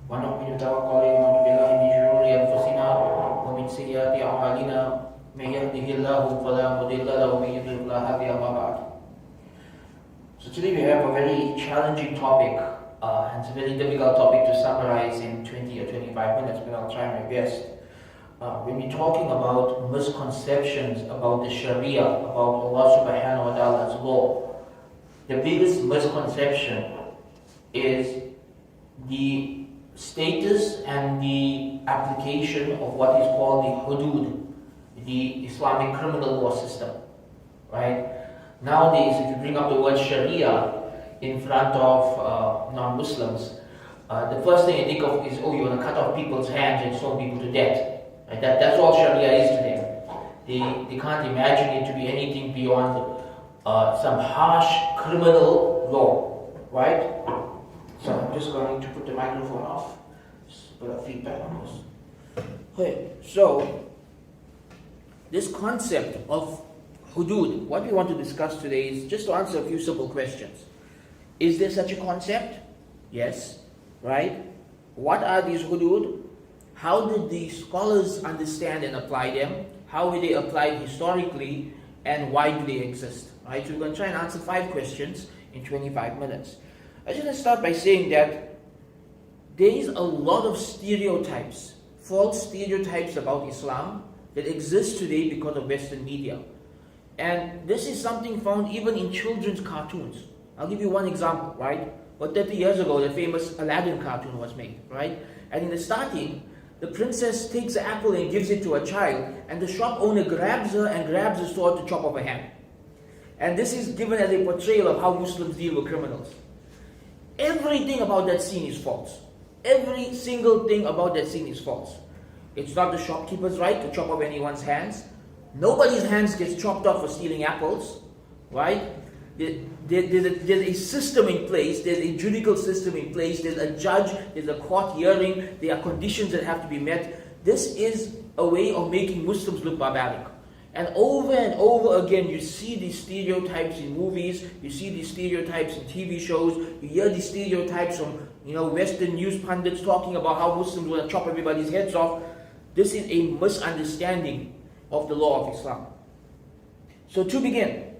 ونؤمن توكل ونؤمن بالله من شرور أنفسنا ومن سيئات أعمالنا من يهده الله فلا مضل له ومن يضلل فلا هادي له أما بعد. So today we have a very challenging topic, and it's a very difficult topic to summarize in 20 or 25 minutes, but I'll try my best. We'll be talking about misconceptions about the Sharia, about Allah subhanahu wa ta'ala's law. The biggest misconception is the status and the application of what is called the Hudud, the Islamic criminal law system. Right? Nowadays, if you bring up the word Sharia in front of non-Muslims, the first thing you think of is, oh, you want to cut off people's hands and stone people to death. Right? That's all Sharia is to them. They can't imagine it to be anything beyond some harsh criminal law. Right? So I'm just going to put the microphone off. Just put a feedback on this. Okay, so this concept of Hudud, what we want to discuss today is just to answer a few simple questions. Is there such a concept? Yes. Right? What are these Hudud? How did the scholars understand and apply them? How were they applied historically? And why do they exist? Right? So we're going to try and answer 5 questions in 25 minutes. I just want to start by saying that there is a lot of stereotypes, false stereotypes about Islam that exist today because of Western media. And this is something found even in children's cartoons. I'll give you one example, right? About 30 years ago, the famous Aladdin cartoon was made, right? And in the starting, the princess takes an apple and gives it to a child, and the shop owner grabs her and grabs a sword to chop off her hand. And this is given as a portrayal of how Muslims deal with criminals. Everything about that scene is false. Every single thing about that scene is false. It's not the shopkeeper's right to chop off anyone's hands. Nobody's hands gets chopped off for stealing apples, right? There's a system in place, there's a judicial system in place, there's a judge, there's a court hearing, there are conditions that have to be met. This is a way of making Muslims look barbaric. And over again, you see these stereotypes in movies, you see these stereotypes in TV shows, you hear these stereotypes from Western news pundits talking about how Muslims want to chop everybody's heads off. This is a misunderstanding of the law of Islam. So to begin,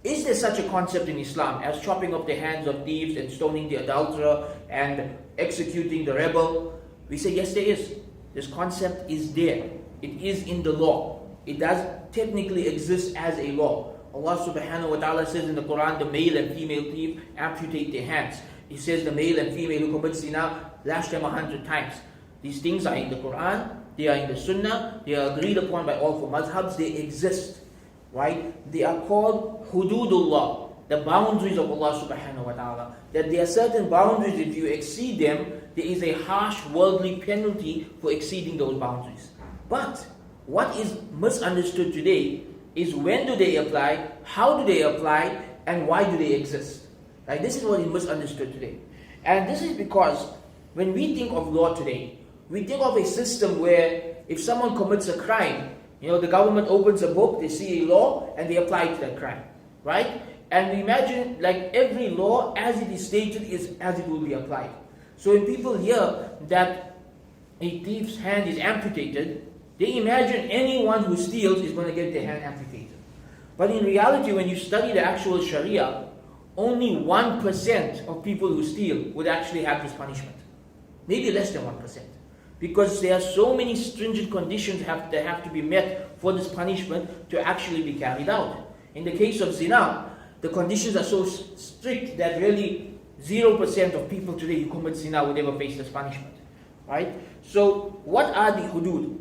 is there such a concept in Islam as chopping off the hands of thieves and stoning the adulterer and executing the rebel? We say yes, there is. This concept is there. It is in the law. It does technically exist as a law. Allah subhanahu wa ta'ala says in the Quran, the male and female thief amputate their hands. He says the male and female who commit zina, lash them 100 times. These things are in the Quran, they are in the Sunnah, they are agreed upon by all 4 mazhabs, they exist. Right? They are called Hududullah, the boundaries of Allah subhanahu wa ta'ala. That there are certain boundaries, if you exceed them, there is a harsh worldly penalty for exceeding those boundaries. But what is misunderstood today is when do they apply, how do they apply, and why do they exist. Right? This is what is misunderstood today. And this is because when we think of law today, we think of a system where if someone commits a crime, the government opens a book, they see a law, and they apply it to that crime. Right? And we imagine like every law as it is stated is as it will be applied. So when people hear that a thief's hand is amputated, they imagine anyone who steals is going to get their hand amputated. But in reality, when you study the actual Sharia, only 1% of people who steal would actually have this punishment. Maybe less than 1%. Because there are so many stringent conditions that have to be met for this punishment to actually be carried out. In the case of zina, the conditions are so strict that really 0% of people today who commit zina would ever face this punishment. Right? So, what are the hudud?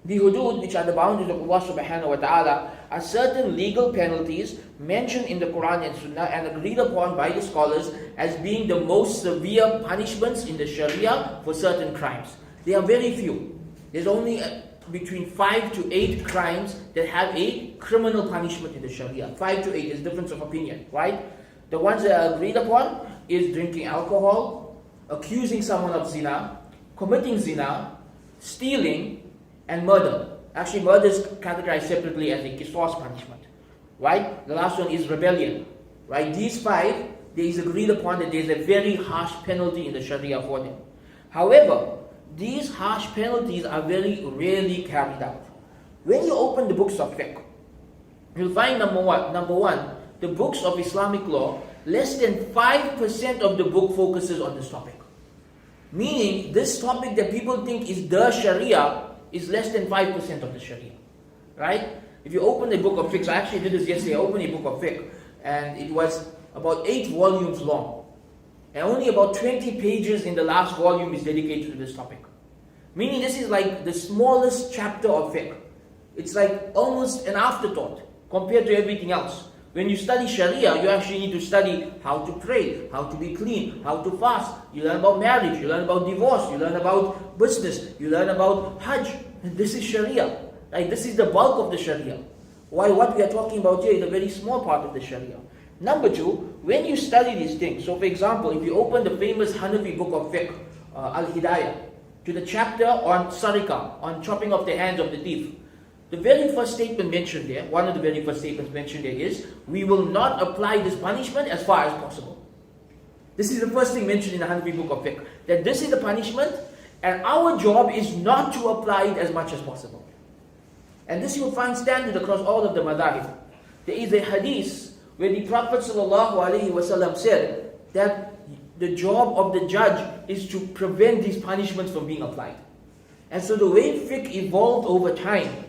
The hudud, which are the boundaries of Allah subhanahu wa ta'ala, are certain legal penalties mentioned in the Quran and Sunnah and agreed upon by the scholars as being the most severe punishments in the Sharia for certain crimes. There are very few. There's only between 5 to 8 crimes that have a criminal punishment in the Sharia. 5 to 8 is difference of opinion, right? The ones that are agreed upon is drinking alcohol, accusing someone of zina, committing zina, stealing, and murder. Actually, murder is categorized separately as a qisas punishment. Right? The last one is rebellion. Right? These 5, there is agreed upon that there is a very harsh penalty in the Sharia for them. However, these harsh penalties are very rarely carried out. When you open the books of fiqh, you'll find number one, the books of Islamic law, less than 5% of the book focuses on this topic. Meaning, this topic that people think is the Sharia is less than 5% of the Sharia. Right? If you open a book of fiqh, so I actually did this yesterday, I opened a book of fiqh, and it was about 8 volumes long. And only about 20 pages in the last volume is dedicated to this topic. Meaning this is like the smallest chapter of fiqh. It's like almost an afterthought compared to everything else. When you study Sharia, you actually need to study how to pray, how to be clean, how to fast. You learn about marriage, you learn about divorce, you learn about business, you learn about Hajj. And this is Sharia. Like, this is the bulk of the Sharia. While what we are talking about here is a very small part of the Sharia. Number two, when you study these things, so for example, if you open the famous Hanafi book of fiqh, Al-Hidayah, to the chapter on sarika, on chopping off the hands of the thief, the very first statement mentioned there, one of the very first statements mentioned there is, we will not apply this punishment as far as possible. This is the first thing mentioned in the Hanafi book of fiqh, that this is the punishment, and our job is not to apply it as much as possible. And this you will find standard across all of the madhahib. There is a hadith where the Prophet ﷺ said that the job of the judge is to prevent these punishments from being applied. And so the way fiqh evolved over time,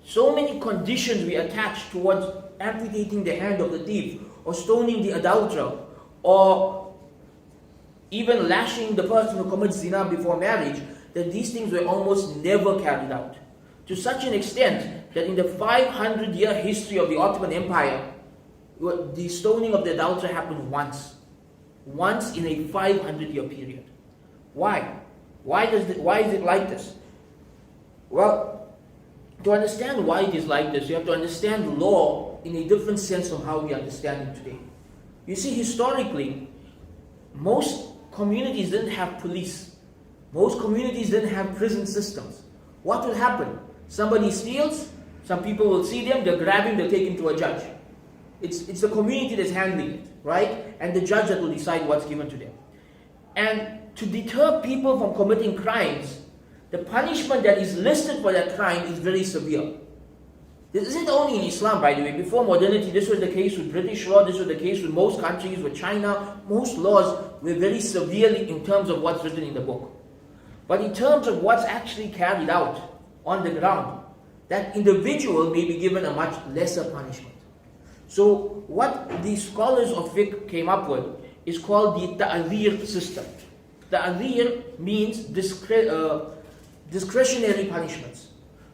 so many conditions we attach towards amputating the hand of the thief, or stoning the adulterer, or even lashing the person who commits zina before marriage, that these things were almost never carried out. To such an extent that in the 500-year history of the Ottoman Empire, the stoning of the adulterer happened once. Once in a 500-year period. Why? Why is it like this? Well, to understand why it is like this, you have to understand law in a different sense from how we understand it today. You see, historically, most communities didn't have police. Most communities didn't have prison systems. What will happen? Somebody steals, some people will see them, they'll grab him, they'll take him to a judge. It's the community that's handling it, right? And the judge that will decide what's given to them. And to deter people from committing crimes, the punishment that is listed for that crime is very severe. This isn't only in Islam, by the way. Before modernity, this was the case with British law, this was the case with most countries, with China. Most laws were very severely in terms of what's written in the book. But in terms of what's actually carried out on the ground, that individual may be given a much lesser punishment. So what the scholars of fiqh came up with is called the ta'zir system. Ta'zir means discretionary punishments.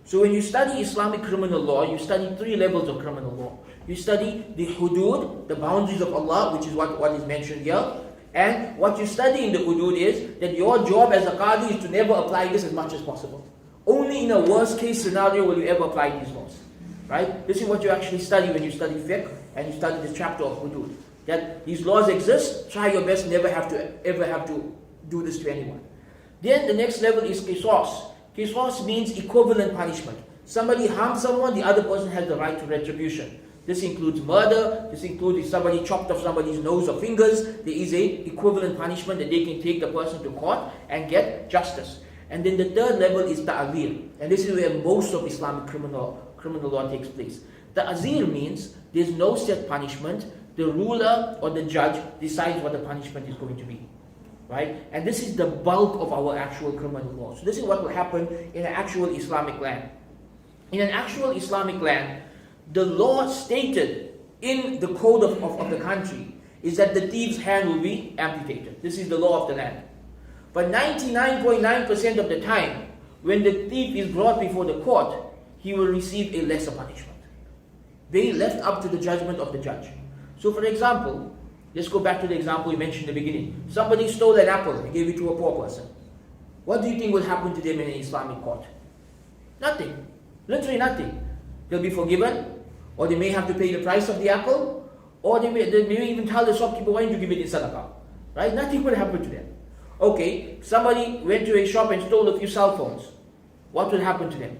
So when you study Islamic criminal law, you study 3 levels of criminal law. You study the hudud, the boundaries of Allah, which is what is mentioned here. And what you study in the hudud is that your job as a qadi is to never apply this as much as possible. Only in a worst case scenario will you ever apply these laws. Right? This is what you actually study when you study fiqh and you study this chapter of hudud. That these laws exist, try your best never ever have to do this to anyone. Then the next level is qisas. Qisas means equivalent punishment. Somebody harms someone, the other person has the right to retribution. This includes murder, this includes if somebody chopped off somebody's nose or fingers, there is a equivalent punishment that they can take the person to court and get justice. And then the third level is ta'zir. And this is where most of Islamic criminal law takes place. Ta'zir means there's no set punishment. The ruler or the judge decides what the punishment is going to be. Right? And this is the bulk of our actual criminal law. So this is what will happen in an actual Islamic land. In an actual Islamic land, the law stated in the code of the country is that the thief's hand will be amputated. This is the law of the land. But 99.9% of the time, when the thief is brought before the court, he will receive a lesser punishment. They left up to the judgment of the judge. So for example, let's go back to the example we mentioned in the beginning. Somebody stole an apple and gave it to a poor person. What do you think will happen to them in an Islamic court? Nothing. Literally nothing. They'll be forgiven, or they may have to pay the price of the apple, or they may even tell the shopkeeper, why don't you give it in sadaqah? Right? Nothing will happen to them. Okay, somebody went to a shop and stole a few cell phones. What will happen to them?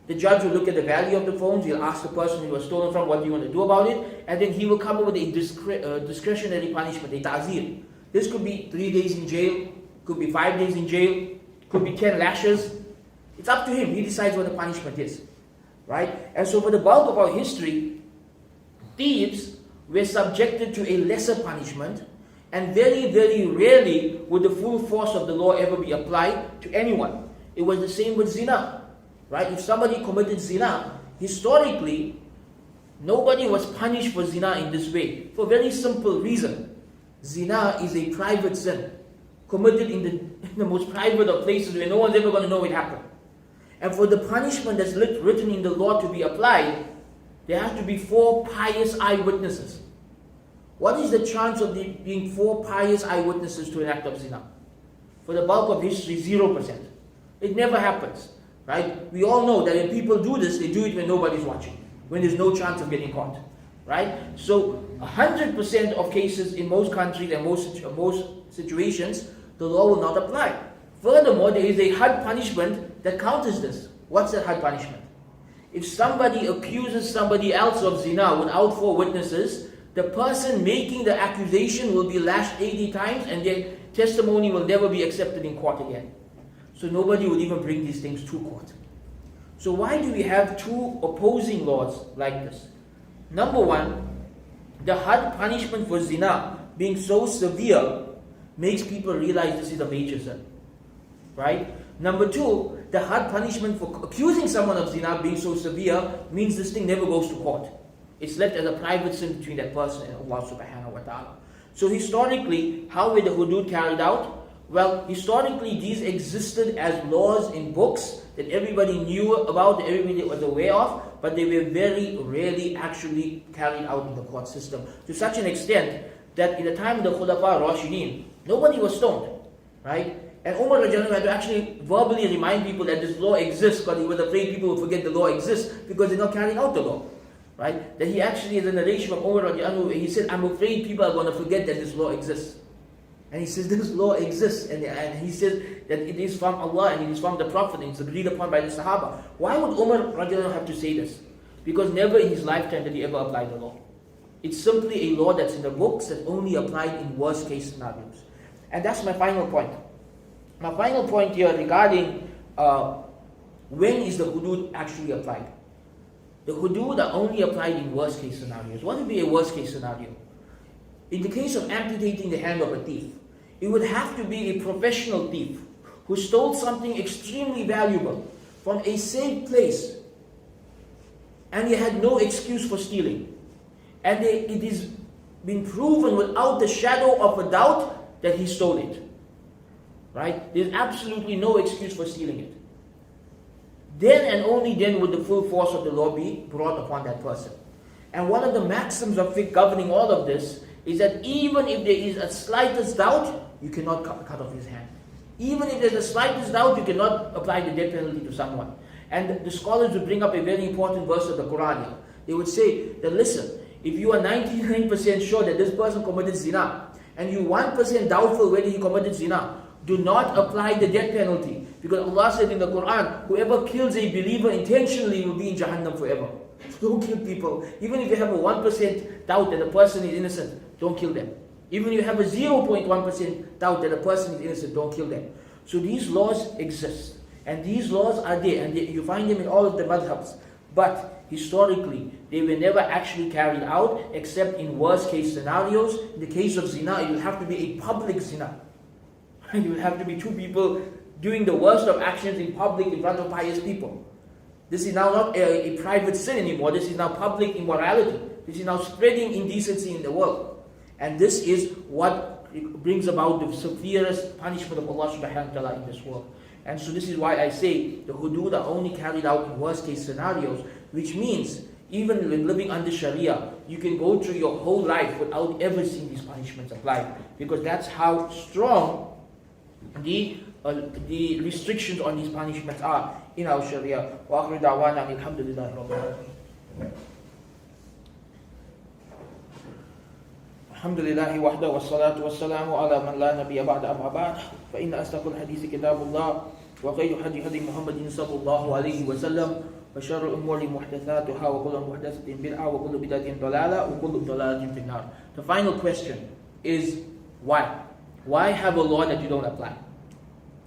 The judge will look at the value of the phones, he'll ask the person who was stolen from, what do you want to do about it? And then he will come up with a discretionary punishment, a ta'zir. This could be 3 days in jail, could be 5 days in jail, could be 10 lashes. It's up to him. He decides what the punishment is. Right? And so for the bulk of our history, thieves were subjected to a lesser punishment, and very, very rarely would the full force of the law ever be applied to anyone. It was the same with zina. Right? If somebody committed zina, historically, nobody was punished for zina in this way, for a very simple reason. Zina is a private sin, committed in the most private of places where no one's ever going to know it happened. And for the punishment that's written in the law to be applied, there have to be 4 pious eyewitnesses. What is the chance of there being 4 pious eyewitnesses to an act of zina? For the bulk of history, 0%. It never happens. Right? We all know that when people do this, they do it when nobody's watching, when there's no chance of getting caught. Right? So 100% of cases in most countries and most situations, the law will not apply. Furthermore, there is a had punishment that counters this. What's that had punishment? If somebody accuses somebody else of zina without 4 witnesses, the person making the accusation will be lashed 80 times and their testimony will never be accepted in court again. So nobody would even bring these things to court. So why do we have 2 opposing laws like this? Number one, the had punishment for zina being so severe makes people realize this is a major sin. Right? Number 2, the had punishment for accusing someone of zina being so severe means this thing never goes to court. It's left as a private sin between that person and Allah subhanahu wa ta'ala. So historically, how were the hudud carried out? Well, historically these existed as laws in books that everybody knew about, that everybody was aware of, but they were very rarely actually carried out in the court system. To such an extent that in the time of the Khulafa Rashidin, nobody was stoned. Right? And Umar radiallahu anhu had to actually verbally remind people that this law exists, because he was afraid people would forget the law exists because they're not carrying out the law. Right? That he actually, is a narration of Umar radiallahu anhu, he said, I'm afraid people are going to forget that this law exists. And he says this law exists, and he says that it is from Allah and it is from the Prophet and it's agreed upon by the Sahaba. Why would Umar radiallahu anhu have to say this? Because never in his lifetime did he ever apply the law. It's simply a law that's in the books that only applied in worst case scenarios. And that's my final point. My final point here regarding when is the hudud actually applied. The hudud are only applied in worst case scenarios. What would be a worst case scenario? In the case of amputating the hand of a thief, it would have to be a professional thief who stole something extremely valuable from a safe place, and he had no excuse for stealing. And it is been proven without the shadow of a doubt that he stole it. Right? There's absolutely no excuse for stealing it. Then and only then would the full force of the law be brought upon that person. And one of the maxims of fiqh governing all of this is that even if there is a slightest doubt, you cannot cut off his hand. Even if there's the slightest doubt, you cannot apply the death penalty to someone. And the scholars would bring up a very important verse of the Quran here. They would say that, listen, if you are 99% sure that this person committed zina, and you 1% doubtful whether he committed zina, do not apply the death penalty. Because Allah said in the Quran, whoever kills a believer intentionally will be in Jahannam forever. Don't kill people. Even if you have a 1% doubt that a person is innocent, don't kill them. Even if you have a 0.1% doubt that a person is innocent, don't kill them. So these laws exist. And these laws are there. And you find them in all of the madhabs. But historically, they were never actually carried out except in worst case scenarios. In the case of zina, it will have to be a public zina. And it will have to be 2 people doing the worst of actions in public in front of pious people. This is now not a private sin anymore. This is now public immorality. This is now spreading indecency in the world. And this is what brings about the severest punishment of Allah subhanahu wa ta'ala in this world. And so this is why I say the hudud are only carried out in worst case scenarios, which means even when living under Sharia, you can go through your whole life without ever seeing these punishments applied. Because that's how strong the restrictions on these punishments are in our Sharia. Wa akhiru da'wana alhamdulillahi rabbil alamin. Alhamdulillahi wahda wassalatu wassalamu ala man la nabiyya ba'da amma ba'd. Fa inna asdaqal hadithi kitabullah wa khayru hadi Muhammadin sallallahu alayhi wa sallam wa sharrul umuri muhdathatuha wa kullu muhdathatin bid'ah wa kullu bid'atin dalalah wa kullu dalalatin fin nar. The final question is why? Why have a law that you don't apply?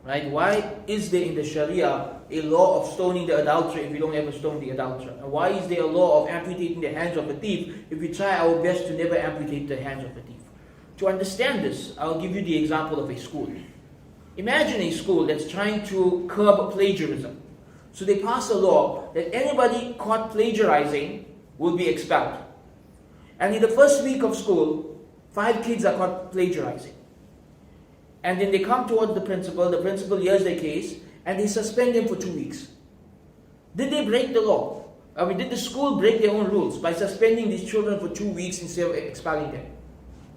Right? Why is there in the Sharia a law of stoning the adulterer if we don't ever stone the adulterer? And why is there a law of amputating the hands of a thief if we try our best to never amputate the hands of a thief? To understand this, I'll give you the example of a school. Imagine a school that's trying to curb plagiarism. So they pass a law that anybody caught plagiarizing will be expelled. And in the first week of school, 5 kids are caught plagiarizing. And then they come towards the principal hears their case, and they suspend them for 2 weeks. Did they break the law? I mean, did the school break their own rules by suspending these children for 2 weeks instead of expelling them?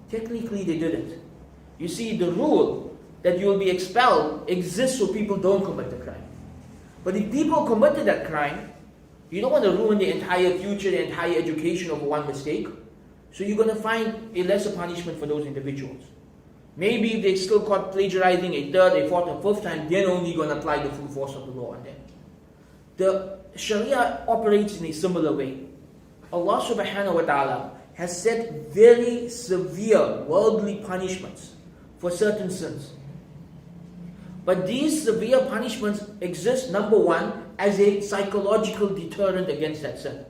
Technically, they didn't. You see, the rule that you will be expelled exists so people don't commit the crime. But if people committed that crime, you don't want to ruin the entire future, the entire education over one mistake. So you're going to find a lesser punishment for those individuals. Maybe if they still caught plagiarizing a third, a fourth, or fifth time, then only going to apply the full force of the law on them. The Sharia operates in a similar way. Allah subhanahu wa ta'ala has set very severe worldly punishments for certain sins. But these severe punishments exist, number one, as a psychological deterrent against that sin.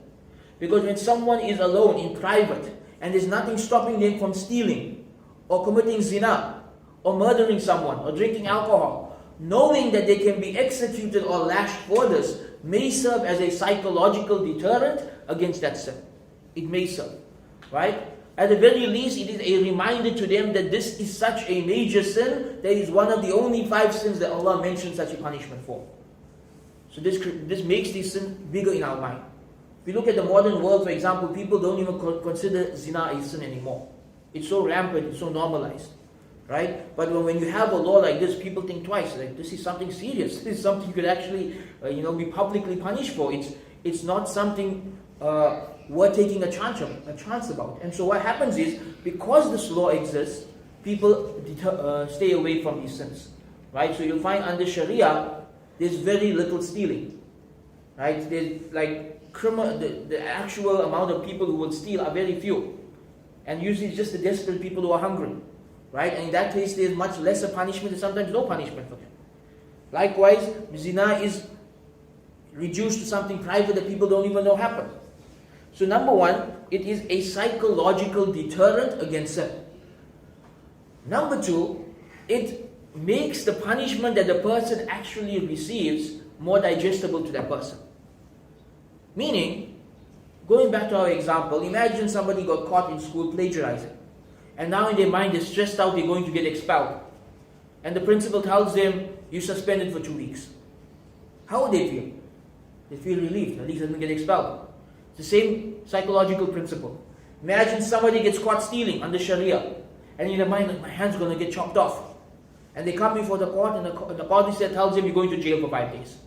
Because when someone is alone in private and there's nothing stopping them from stealing, or committing zina, or murdering someone, or drinking alcohol, knowing that they can be executed or lashed for this may serve as a psychological deterrent against that sin. It may serve, right? At the very least, it is a reminder to them that this is such a major sin that is one of the only 5 sins that Allah mentioned such a punishment for. So this makes these sins bigger in our mind. If you look at the modern world, for example, people don't even consider zina a sin anymore. It's so rampant, it's so normalized, right? But when you have a law like this, people think twice. Like, this is something serious. This is something you could actually, be publicly punished for. It's not something worth taking a chance about. And so what happens is, because this law exists, people stay away from these sins, right? So you'll find under Sharia, there's very little stealing, right? There's like the actual amount of people who will steal are very few. And usually it's just the desperate people who are hungry, right? And in that case, there's much lesser punishment and sometimes no punishment for them. Likewise, zina is reduced to something private that people don't even know happened. So number one, it is a psychological deterrent against sin. Number two, it makes the punishment that the person actually receives more digestible to that person. Meaning, going back to our example, imagine somebody got caught in school plagiarizing. And now in their mind they're stressed out, they're going to get expelled. And the principal tells them, you're suspended for 2 weeks. How would they feel? They feel relieved, at least they didn't get expelled. It's the same psychological principle. Imagine somebody gets caught stealing under Sharia. And in their mind, like, my hand's going to get chopped off. And they come before the court and the qadi tells them, you're going to jail for 5 days.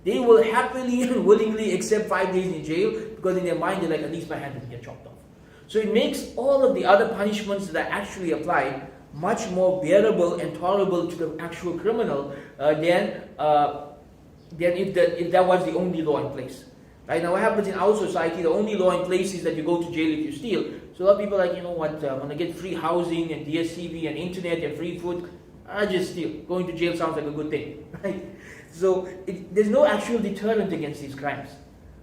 They will happily and willingly accept 5 days in jail because in their mind they're like, at least my hand didn't get chopped off. So it makes all of the other punishments that are actually applied much more bearable and tolerable to the actual criminal than if that was the only law in place. Right? Now what happens in our society, the only law in place is that you go to jail if you steal. So a lot of people are like, you know what, when I get free housing and DSTV and internet and free food, I just steal. Going to jail sounds like a good thing. Right? So there's no actual deterrent against these crimes,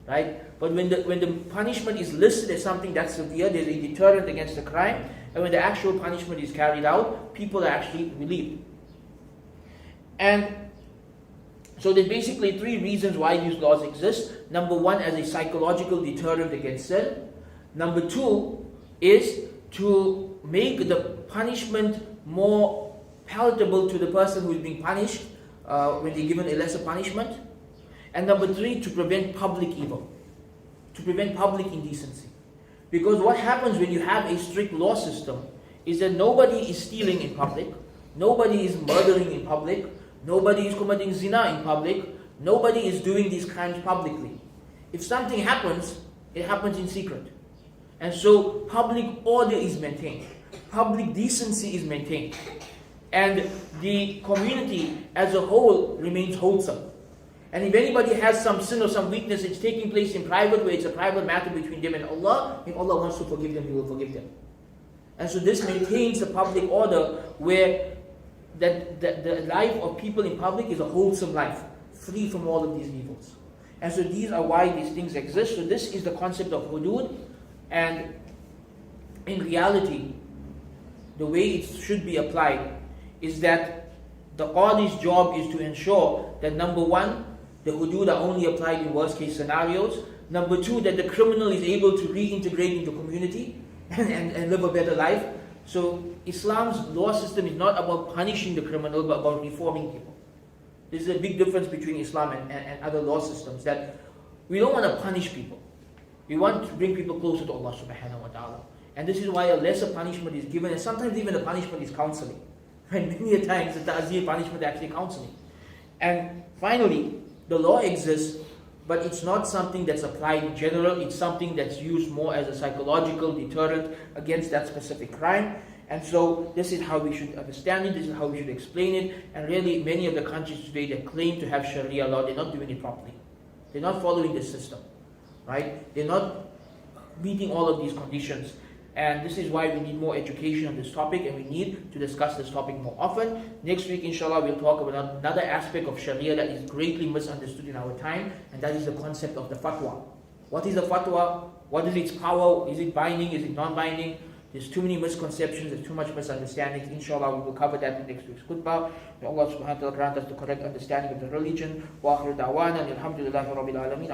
right? But when the punishment is listed as something that's severe, there's a deterrent against the crime, and when the actual punishment is carried out, people are actually relieved. And so there's basically 3 reasons why these laws exist. Number 1, as a psychological deterrent against sin. Number 2 is to make the punishment more palatable to the person who is being punished, when they're given a lesser punishment. And number 3, to prevent public evil, to prevent public indecency. Because what happens when you have a strict law system is that nobody is stealing in public, nobody is murdering in public, nobody is committing zina in public, nobody is doing these crimes publicly. If something happens, it happens in secret. And so public order is maintained, public decency is maintained. And the community as a whole remains wholesome. And if anybody has some sin or some weakness, it's taking place in private, where it's a private matter between them and Allah. If Allah wants to forgive them, He will forgive them. And so this maintains the public order where that the life of people in public is a wholesome life, free from all of these evils. And so these are why these things exist. So this is the concept of hudud, and in reality, the way it should be applied is that the qadi's job is to ensure that number one, the hudud are only applied in worst case scenarios. Number two, that the criminal is able to reintegrate into community and live a better life. So Islam's law system is not about punishing the criminal, but about reforming people. This is a big difference between Islam and other law systems, that we don't want to punish people. We want to bring people closer to Allah subhanahu wa ta'ala. And this is why a lesser punishment is given, and sometimes even the punishment is counseling. And many a times the ta'zir punishment is actually counseling. And finally, the law exists, but it's not something that's applied in general. It's something that's used more as a psychological deterrent against that specific crime. And so this is how we should understand it, this is how we should explain it. And really, many of the countries today that claim to have Sharia law, they're not doing it properly. They're not following this system, right? They're not meeting all of these conditions. And this is why we need more education on this topic, and we need to discuss this topic more often. Next week, inshallah, we'll talk about another aspect of Sharia that is greatly misunderstood in our time, and that is the concept of the fatwa. What is a fatwa? What is its power? Is it binding? Is it non-binding? There's too many misconceptions, there's too much misunderstanding. Inshallah, we will cover that in next week's khutbah. May Allah subhanahu wa ta'ala grant us the correct understanding of the religion. Wa akhiru da'wana, alhamdulillahi rabbil alameen.